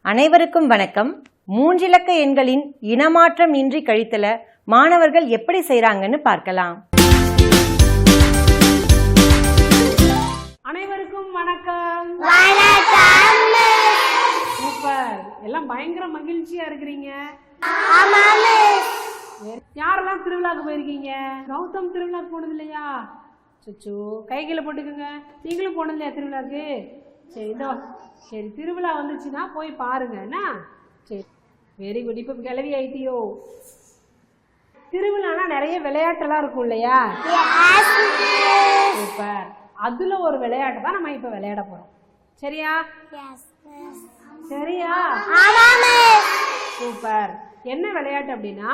அனைவருக்கும் வணக்கம். மூன்றிலக்க எண்களின் இனமாற்றம் இன்றி கழித்தல மாணவர்கள் எப்படி செய்றாங்கன்னு பார்க்கலாம். அனைவருக்கும் வணக்கம். சூப்பர், எல்லாம் பயங்கர மகிழ்ச்சியா இருக்கிறீங்க. யாரெல்லாம் திருவிழாக்கு போயிருக்கீங்க? கௌதம் திருவிழாக்கு போனது இல்லையா? சுச்சு கைகளை போட்டுக்கோங்க. நீங்களும் போனது இல்லையா திருவிழாக்கு? சரி, இதோ சரி, திருவிழா வந்துச்சுன்னா போய் பாருங்க என்ன. சரி, வெரி குட். இப்போ கிளவி ஆயிட்டியோ? திருவிழானா நிறைய விளையாட்டெல்லாம் இருக்கும் இல்லையா? சூப்பர். அதுல ஒரு விளையாட்டு தான் நம்ம இப்ப விளையாட போறோம். சரியா? சரியா? சூப்பர். என்ன விளையாட்டு அப்படின்னா,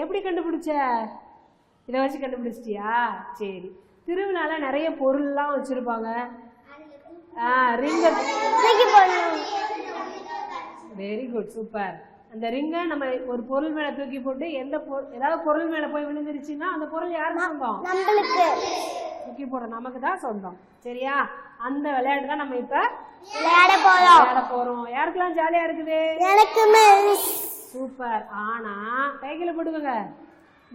எப்படி கண்டுபிடிச்ச? இதை வச்சு கண்டுபிடிச்சிட்டியா? சரி. திருவிழால நிறைய பொருள்லாம் வச்சிருப்பாங்க. Very good, super. அந்த ரிங்கை நம்ம ஒரு பொருள் மேல தூக்கி போட்டு ஏதாவது பொருள் மேல போய் விழுந்துருச்சுன்னா அந்த பொருள் யாருக்கு சொந்தம்? தூக்கி போற நமக்கு தான் சொந்தம். சரியா? அந்த விளையாட்டு தான் நம்ம இப்ப விளையாட போறோம். யாருக்கெல்லாம் ஜாலியா இருக்குது? சூப்பர். ஆனா கைகளை போட்டுக்கோங்க.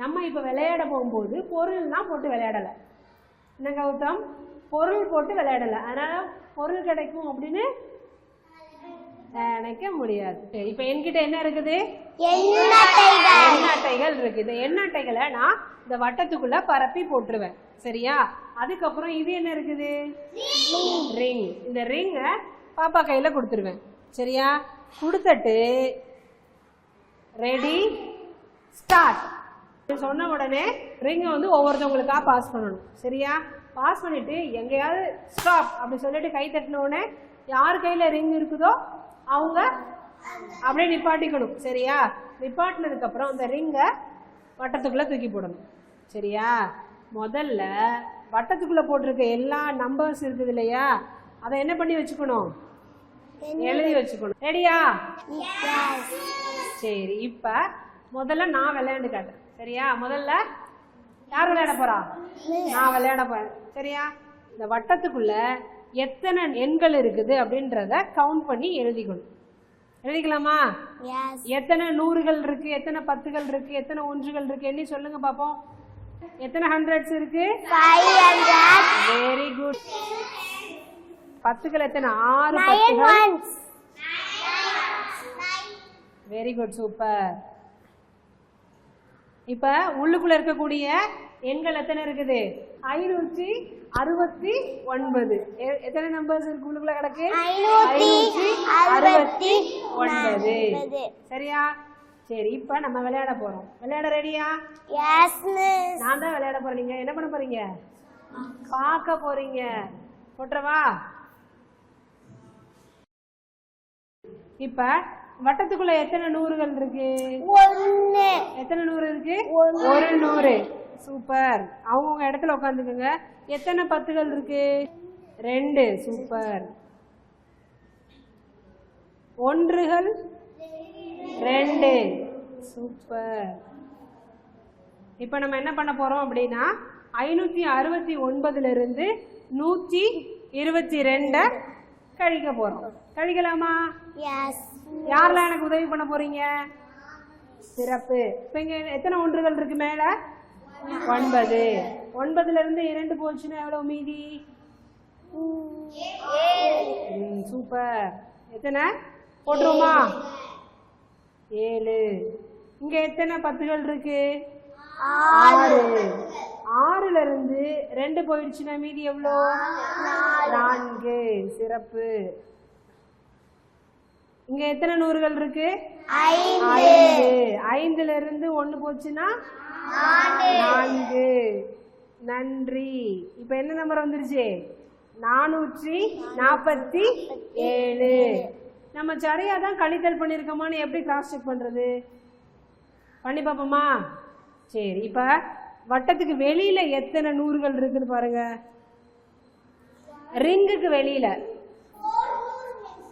நம்ம இப்ப விளையாட போகும்போது பொருள்லாம் போட்டு விளையாடல. என்ன கௌதம்? பொருள் போட்டு விளையாடல. அதனால பொருள் கிடைக்கும் அப்படின்னு நினைக்க முடியாது. இப்ப என்கிட்ட என்ன இருக்குது? எண்ணட்டைகள் இருக்கு. இந்த எண்ணட்டைகளை நான் இந்த வட்டத்துக்குள்ள பரப்பி போட்டுருவேன். சரியா? அதுக்கப்புறம் இது என்ன இருக்குது? ரிங். இந்த ரிங்க பாப்பா கையில கொடுத்துருவேன். சரியா? கொடுத்துட்டு ரெடி ஸ்டார்ட் சொன்ன உடனே ரிங்க வந்து ஒவ்வொருத்தவங்களுக்கா பாஸ் பண்ணணும். சரியா? பாஸ் பண்ணிட்டு எங்கேயாவது ஸ்டாப் அப்படி சொல்லிட்டு கை தட்டின உடனே யார் கையில ரிங் இருக்குதோ அவங்க அப்படியே நிப்பாட்டிக்கணும். சரியா? நிப்பாட்டினதுக்கு அப்புறம் அந்த ரிங்கை வட்டத்துக்குள்ள தூக்கி போடணும். சரியா? முதல்ல வட்டத்துக்குள்ள போட்டிருக்க எல்லா நம்பர்ஸ் இருக்குது இல்லையா, அதை என்ன பண்ணி வச்சுக்கணும்? எழுதி வச்சுக்கணும். ரெடியா? சரி. இப்ப முதல்ல நான் விளையாண்டு காட்டுறேன். சரியா? முதல்ல யார் விளையாட போறா? நான் விளையாட போறேன். சரியா? இந்த வட்டத்துக்குள்ள எத்தனை எண்கள் இருக்குது அப்படின்றத கவுண்ட் பண்ணி எழுதிக்கணும். எழுதிக்கலாமா? எத்தனை நூறுகள் இருக்கு, எத்தனை பத்துகள் இருக்கு, எத்தனை ஒன்றுகள் இருக்கு, எண்ணி சொல்லுங்க பாப்போம். எத்தனை ஹண்ட்ரட்ஸ் இருக்கு? 500. Very good. பத்துகள் எத்தனை? 6 பத்துகள். Very good, super. இப்ப உள்ளுக்குள்ள இருக்கக்கூடிய எண்கள் எத்தனை இருக்குது? 569. எத்தனை நம்பர்ஸ் இருக்கு உள்ளுக்குள்ள கிடக்கு? 569. சரியா? சரி, இப்ப நம்ம விளையாட போறோம். விளையாட ரெடியா? நான் தான் விளையாட போறேன். நீங்க என்ன பண்ண போறீங்க? பார்க்க போறீங்க. போட்டுறவா? இப்ப வட்டத்துக்குள்ள எத்தனை நூறுகள் இருக்கு? எத்தனை நூறு இருக்கு? 100. சூப்பர். அவங்க இடத்துல உட்காந்துக்குங்க. எத்தனை பத்துகள் இருக்கு? 2. சூப்பர். ஒன்றுகள் 2. சூப்பர். இப்ப நம்ம என்ன பண்ண போறோம் அப்படின்னா 569 இருந்து 122 கழிக்க போறோம். கழிக்கலாமா? யாரெல்லாம் எனக்கு உதவி பண்ண போறீங்க? சிறப்பு. இப்ப இங்க எத்தனை ஒன்றுகள் இருக்கு? மேல 9. 9ல இருந்து 2 போச்சுன்னா எவ்வளவு மீதி? 7. சூப்பர். எத்தனை போட்டுருமா? 7. இங்க எத்தனை பத்துகள் இருக்கு? 6. 6ல இருந்து 2 போயிடுச்சுன்னா மீதி எவ்வளோ? 4. சிறப்பு. இங்க எத்தனை நூறுகள் இருக்கு? 5. 5ல இருந்து 1 போச்சுன்னா 4. நன்றி. இப்ப என்ன நம்பர் வந்துருச்சு? 447. நம்ம சரியாதான் கணித்தல் பண்ணிருக்கோமான்னு எப்படி கிராஸ் செக் பண்றது? பண்ணி பாப்போமா? சரி. இப்ப வட்டத்துக்கு வெளியில எத்தனை நூறுகள் இருக்குன்னு பாருங்க. ரிங்குக்கு வெளியில.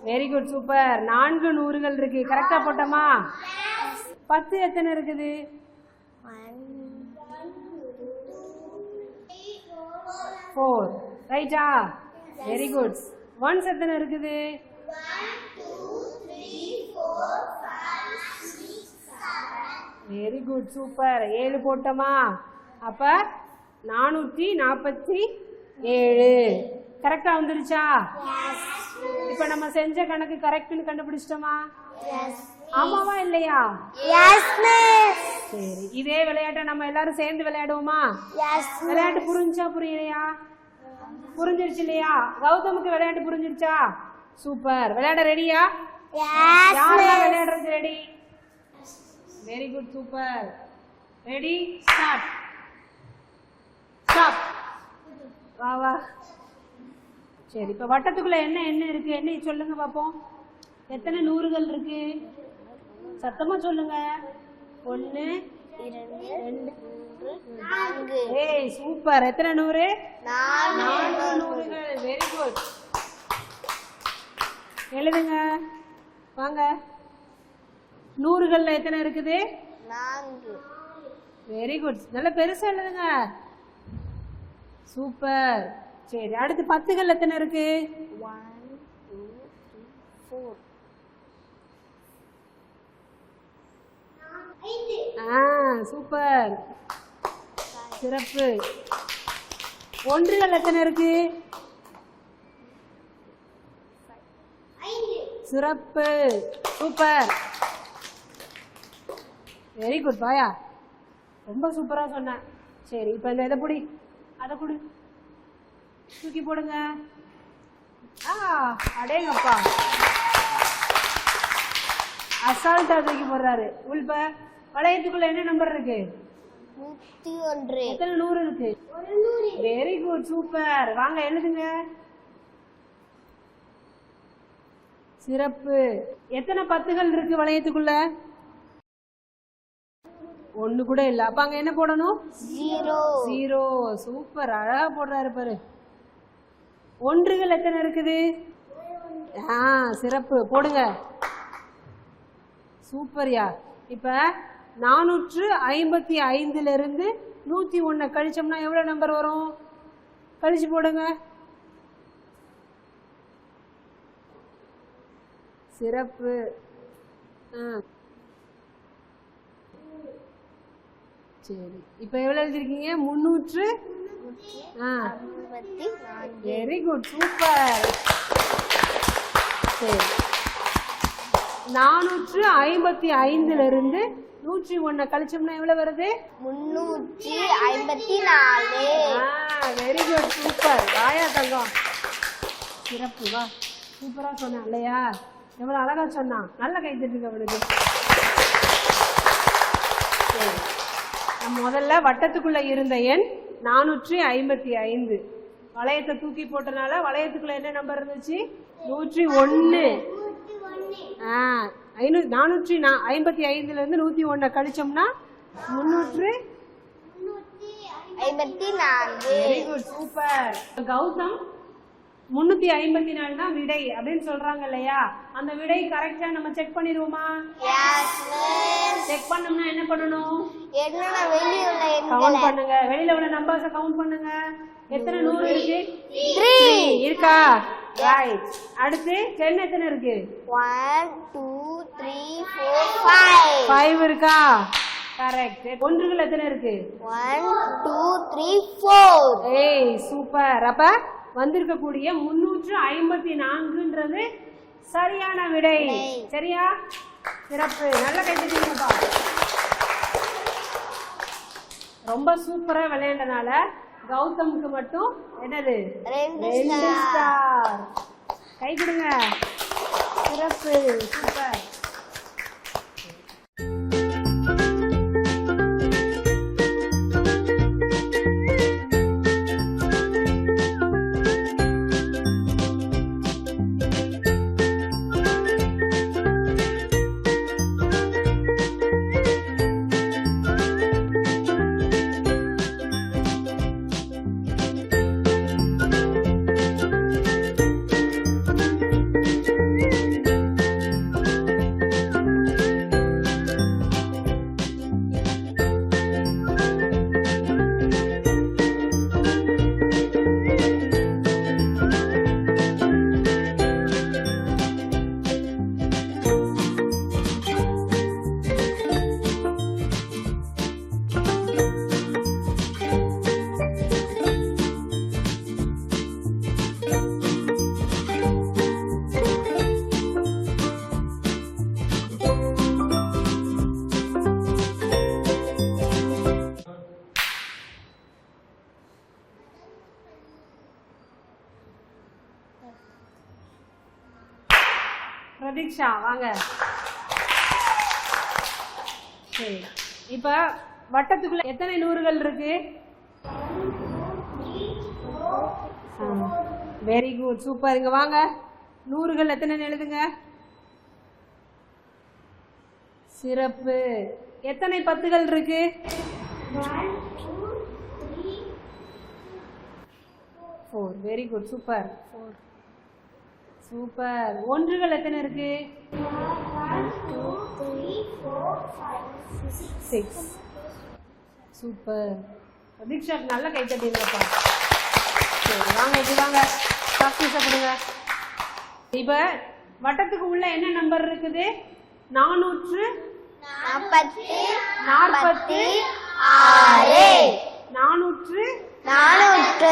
Very good, super. 4 நூறுகள் இருக்கு. கரெக்டா போட்டோமா? 10 எத்தனை இருக்குது? 4. ரைட்டா? Very good. 1 எத்தனை இருக்குது? Very good, super. 7 போட்டோமா? அப்ப 447 கரெக்டா வந்துருச்சா? இப்ப நம்ம செஞ்ச கணக்கு கரெக்ட்னு கண்டுபிடிச்சிட்டோமா? ஆமாவா இல்லையா? சரி, இதே விளையாட்டை நம்ம எல்லாரும் சேர்ந்து விளையாடுவோமா? விளையாட்டு புரிஞ்சா புரியலையா? புரிஞ்சிருச்சு இல்லையா? கௌதமுக்கு விளையாட்டு புரிஞ்சிருச்சா? சூப்பர். விளையாட ரெடியா? யாரெல்லாம் விளையாடுறது ready? Very good, super. Ready, start. Stop. வா வா. சரி, இப்ப வட்டத்துக்குள்ள என்ன என்ன இருக்கு? என்ன சொல்லுங்க பாப்போம். எத்தனை நூறுகள் இருக்கு? சத்தமா சொல்லுங்க. 1 2 3 ஏய் சூப்பர். எத்தனை நூறு? 4 நூறுகள். Very good. எழுதுங்க வாங்க. நூறுகள்ல எத்தனை இருக்குது? 4. Very good. நல்ல பெருசா எழுதுங்க. சூப்பர். சரி, அடுத்து 10கள் எத்தனை இருக்கு? 1 2 3 4. சூப்பர், சிறப்பு. ஒன்றுகள் எத்தனை இருக்கு? சிறப்பு, சூப்பர். வெரி குட் பாயா, ரொம்ப சூப்பரா சொன்ன. சரி, இப்ப இந்த இதை புடி, அதை குடு, தூக்கி போடுங்க. அடேங்கப்பா, அசால்ட்டா தூக்கி போடுறாரு. உள்ப வளையத்துக்குள்ள என்ன நம்பர் இருக்கு? 101. எத்தனை நூறு இருக்கு? Very good, super. வாங்க எழுதுங்க. சிறப்பு. எத்தனை 10கள் இருக்கு வளையத்துக்குள்ள? 1 கூட இல்ல. அப்ப அங்க என்ன போடணும்? 0. சூப்பர், அழகா போடுறாரு பாரு. ஒன்றுகள் எத்தனை இருக்குது? சிறப்பு, போடுங்க. சூப்பர்யா. இப்ப 455ல இருந்து 101 கழிச்சோம்னா எவ்வளவு நம்பர் வரும்? கழிச்சு போடுங்க. சிறப்பு. சரி, இப்ப எவ்வளவு எழுதிருக்கீங்க? 354. Very good, super. சரி, 455ல இருந்து 101 கழிச்சோம்னா எவ்வளவு வருது? 354. Very good, super. வாயா தங்கம், சிறப்பு. வா, சூப்பரா சொன்ன இல்லையா? எவ்வளவு அழகா சொன்னா. நல்ல கைத்தட்டு அவனுக்கு. முதல்ல வட்டத்துக்குள்ள இருந்த எண் 455. வளையத்தை தூக்கி போட்டனால வளையத்துக்குள்ள என்ன நம்பர் இருந்துச்சு? 101. 455ல இருந்து 101 கழிச்சோம்னா 354. Very good, super. கௌதம் 354 தான் விடை அப்படின்னு சொல்றாங்க இல்லையா? அந்த விடை கரெக்டா நம்ம செக் பண்ணிடுவோமா? செக் பண்ணோம்னா என்ன பண்ணணும்? கவுண்ட் பண்ணுங்க. வெளியில உள்ள நம்பர்ஸை கவுண்ட் பண்ணுங்க. எத்தனை நூறு இருக்கு? 3 இருக்கா? ரைட். அடுத்து 10 எத்தனை இருக்கு? 1 2 3 4 5 இருக்கா? கரெக்ட். ஒன்றுகள் எத்தனை இருக்கு? 1 2 3 4. ஏய் சூப்பர். அப்ப வந்திருக்கக்கூடிய 354ன்றது சரியான விடை. சரியா? சிறப்பு. நல்ல கைத்தட்டிங்கப்பா. ரொம்ப சூப்பரா விளையாண்டனால கௌதமுக்கு மட்டும் என்னது? 2 ஸ்டார். கை கொடுங்க. சிறப்பு, சூப்பர். பிரதீக்ஷா வாங்க. சரி, இப்ப வட்டத்துக்குள்ள எத்தனை நூறுகள் இருக்கு? Very good, super. இங்க வாங்க, நூறுகள் எத்தனை எழுதுங்க. சிறப்பு. எத்தனை பத்துகள் இருக்கு? 4. Very good, super. 4. சூப்பர். ஒன்றுகள் எத்தனை இருக்கு? 6. சூப்பர். பிரதீக்ஷாக்கு நல்ல கை தட்டிங்கப்பா. சரி வாங்க, இப்படி வாங்க, ப்ராக்டிஸ் பண்ணுங்க. இப்ப வட்டத்துக்கு உள்ள என்ன நம்பர் இருக்குது? 446. 446.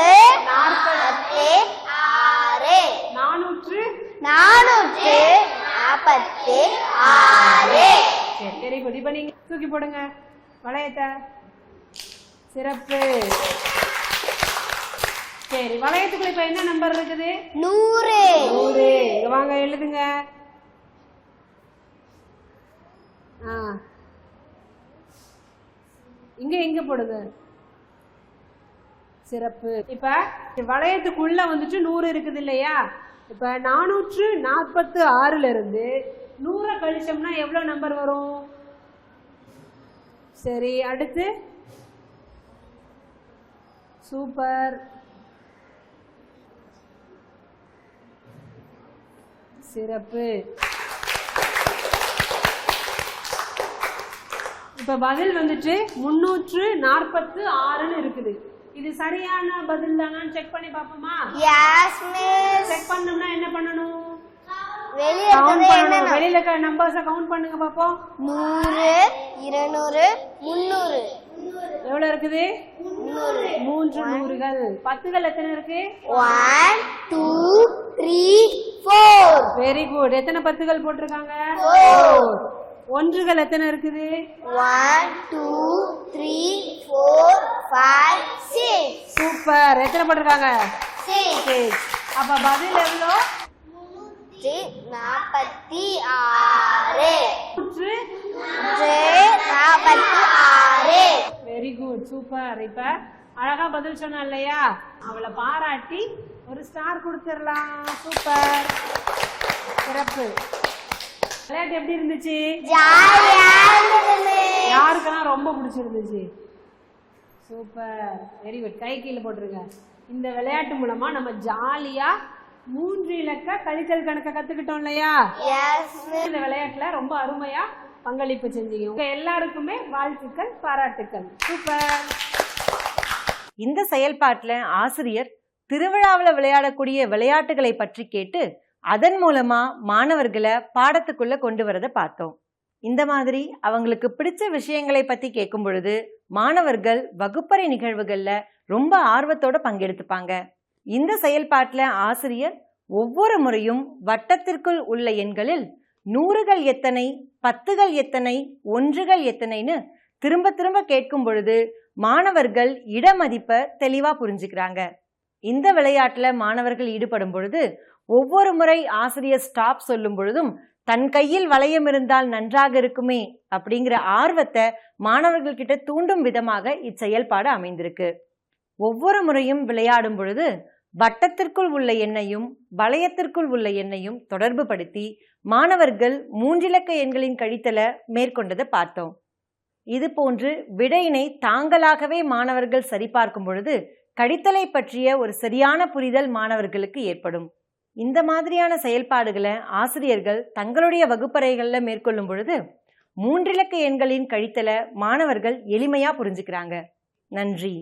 சரி, வெரி குட். இப்ப நீங்க தூக்கி போடுங்க வளையத்தை. சிறப்பு. சரி, வளையத்துக்குள்ள இப்ப என்ன நம்பர் இருக்குது? 100. 100. இங்க வாங்க, எழுதுங்க. இங்க எங்க போடுங்க. சிறப்பு. இப்ப வளையத்துக்குள்ள வந்துட்டு 100 இருக்குது இல்லையா? இப்ப 446ல இருந்து 100 கழிச்சோம்னா எவ்வளவு நம்பர் வரும்? சரி, அடுத்து. சூப்பர். சிறப்பு. இப்ப பதில் வந்துட்டு 346 இருக்குது. இது சரியான பதில் தானான்னு செக் பண்ணி பாப்போமா? Yes miss. செக் பண்ணனும்னா என்ன பண்ணணும்? வெளிய கவுண்ட் பண்ணணும். வெளியில இருக்க நம்பர்ஸ கவுண்ட் பண்ணுங்க பாப்போம். 100, 200, 300. எவ்வளவு இருக்குது? 3 நூறுகள். பத்துகள் எத்தனை இருக்கு? 1 2 3 4. Very good. எத்தனை பத்துகள் போட்டிருக்காங்க? 4. ஒன்றுகள் எத்தனை இருக்குது? 1 2 3 4 5 6. சூப்பர். எத்தனை போட்டிருக்காங்க? 6. அப்ப பதில் எவ்வளோ? 346. 346. Very good, super. இப்ப அழகா பதில் சொன்னா இல்லையா? அவளை பாராட்டி ஒரு ஸ்டார் கொடுத்துடலாம். சூப்பர், சிறப்பு. விளையாட்டு எப்படி இருந்துச்சு? யாருக்கெல்லாம் ரொம்ப பிடிச்சிருந்துச்சு? Super, very good. கை கீழே போட்டுருங்க. இந்த விளையாட்டு மூலமா நம்ம ஜாலியா 3 இலக்க கழித்தல் கணக்க கத்துக்கிட்டோம் இல்லையா? இந்த விளையாட்டுல ரொம்ப அருமையா பங்களிப்பு செஞ்சீங்க. உங்க எல்லாருக்குமே வாழ்த்துக்கள், பாராட்டுக்கள். சூப்பர். இந்த செயல்பாட்டில் ஆசிரியர் திருவிழாவில் விளையாடக்கூடிய விளையாட்டுகளை பற்றி கேட்டு அதன் மூலமா மாணவர்களை பாடத்துக்குள்ள கொண்டு வரதை பார்த்தோம். இந்த மாதிரி அவங்களுக்கு பிடிச்ச விஷயங்களை பத்தி கேட்கும் பொழுது மாணவர்கள் வகுப்பறை நிகழ்வுகள்ல ரொம்ப ஆர்வத்தோட பங்கெடுத்துப்பாங்க. இந்த செயல்பாட்டில் ஆசிரியர் ஒவ்வொரு முறையும் வட்டத்திற்குள் உள்ள எண்களில் 100கள் எத்தனை, 10கள் எத்தனை, 1கள் எத்தனைன்னு திரும்ப திரும்ப கேட்கும் பொழுது மாணவர்கள் இடமதிப்பை தெளிவா புரிஞ்சுக்கிறாங்க. இந்த விளையாட்டுல மாணவர்கள் ஈடுபடும் பொழுது ஒவ்வொரு முறை ஆசிரியர் ஸ்டாப் சொல்லும் பொழுதும் தன் கையில் வளையம் இருந்தால் நன்றாக இருக்குமே அப்படிங்கிற ஆர்வத்தை மாணவர்கள் கிட்ட தூண்டும் விதமாக இச்செயல்பாடு அமைந்திருக்கு. ஒவ்வொரு முறையும் விளையாடும் பொழுது வட்டத்திற்குள் உள்ள எண்ணையும் வளையத்திற்குள் உள்ள எண்ணையும் தொடர்பு படுத்தி மாணவர்கள் 3 இலக்க எண்களின் கழித்தலை மேற்கொண்டதை பார்த்தோம். இது போன்று விடையினை தாங்களாகவே மாணவர்கள் சரிபார்க்கும் பொழுது கழித்தலை பற்றிய ஒரு சரியான புரிதல் மாணவர்களுக்கு ஏற்படும். இந்த மாதிரியான செயல்பாடுகளை ஆசிரியர்கள் தங்களுடைய வகுப்பறைகளில் மேற்கொள்ளும் பொழுது 3 இலக்க எண்களின் கழித்தலை மாணவர்கள் எளிமையா புரிஞ்சுக்கிறாங்க. நன்றி.